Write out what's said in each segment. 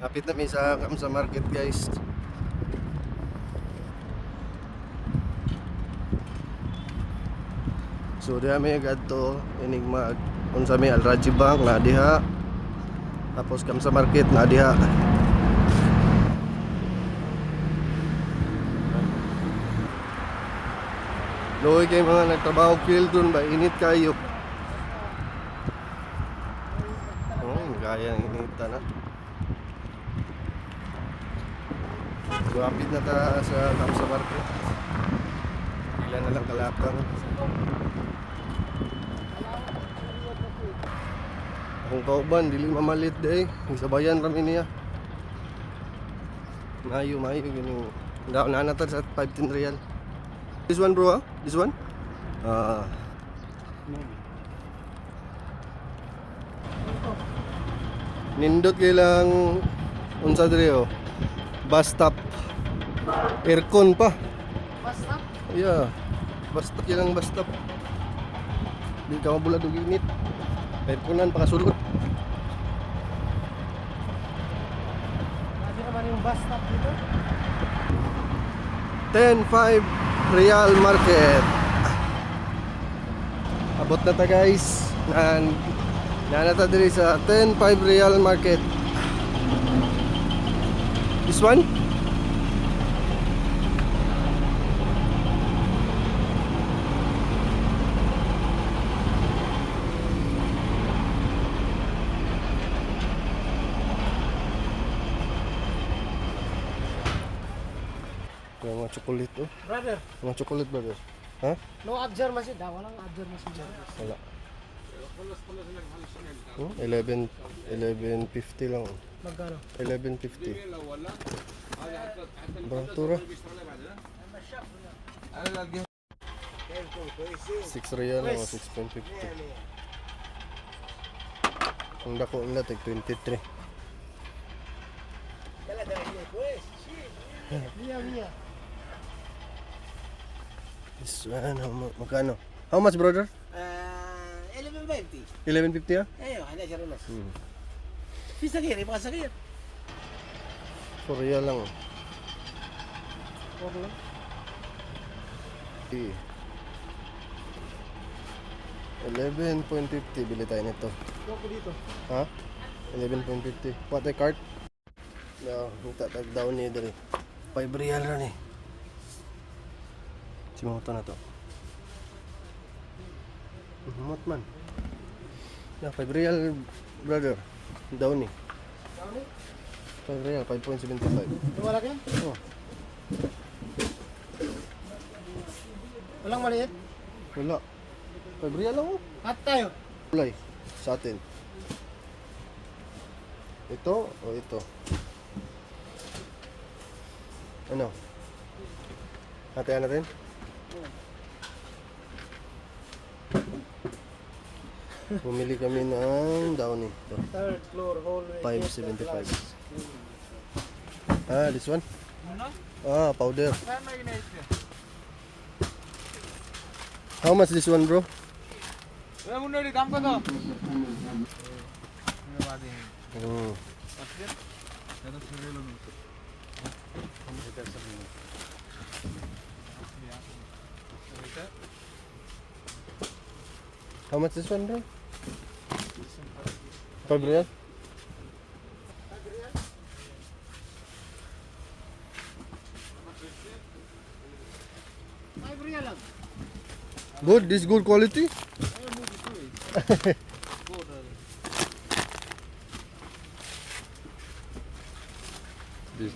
Kapit na mi sa Kamsa Market, guys. So diha may gadto enigma unsa may Al Rajhi Bank na diha. Tapos Kamsa Market na diha. Loy kay mga nagtrabaho field dun ba init kayo. Oh, gaya ng inita na. Lapit na ta sa Kamsa Market. Ilan na lang kalapang. Akong kauban, dili mamalit day. Isabayan rami niya. Mayo gini. Daw na natar sa 15 real. This one bro, huh? This one? Nindot kailang unsa dire oh. Bus stop. Aircon pa. Bus stop? Yeah. Bus stop kailang bus stop. Di ka mabulad og init. Airconan pa kasulod. Kasi naman yung bus stop dito. 10-5 Real Market. Abot na ta guys. Nanata diri sa 10-5 Real Market. This one? Yung mga chocolate oh. Brother, Mga chocolate brother. Ha? no abjure masjid. Walang abjure masjid. Wala. 11.50 lang. Magkano? 11.50. Baratura. 6 real o 6.50. Ang dako nila tig 23. Mia. This one, magkano? How much brother? 11.20. 11.50 ah? Ayo, hanya siya rin mas. Hmm. Pisa kiri, baka sakit. 4 real lang oh. Okay. Eh. 11.50 bili tayo nito. Ako dito. Ha? 11.50. What a cart? No, kita tag down ni diri. 5 real ra ni. Si moto na to. Mot man. Ya, 5 real brother. Down ni. 5 real, 5.75. Wala ka? Oh, Walang maliit? wala. 5 real lang oh. At tayo. Kulay sa atin. Ito o ito? Ano? Hatihan natin? Bumili kami ng downy. Ito. Third floor, hallway. 5.75. Ah, this one? Ah, powder. How much this one, bro? Hmm. How much this one, bro? 5 real? Ay, real lang. Good, this good quality? This.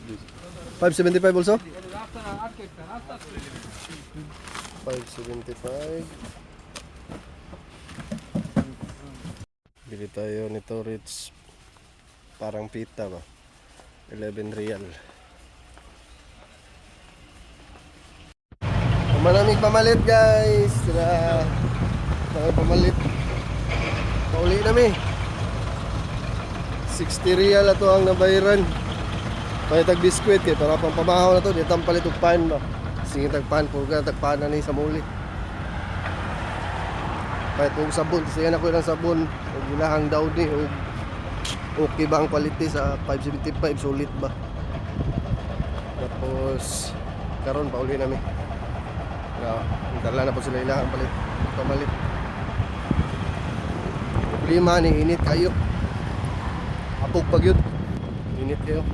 5.75 also? 5.75. Bili tayo nito Ritz. Parang pita ba? 11 real. Maraming pamalit guys. Sila pamalit. Pauli nami. 60 real ato ang nabayaran. Kaya tag biskwit kay para pang pamahaw na to, di tang palit og pan ba. Sige tag pan purga tag pan na ni sa muli. Kaya og sabon, sige na ko ng sabon, og ilahang daw ni og okay ba ang quality sa 575, sulit ba. Tapos karon pauli namin dala na po sila ilang palit pamalit. Problema ni init kayo, apog pag yun, init kayo.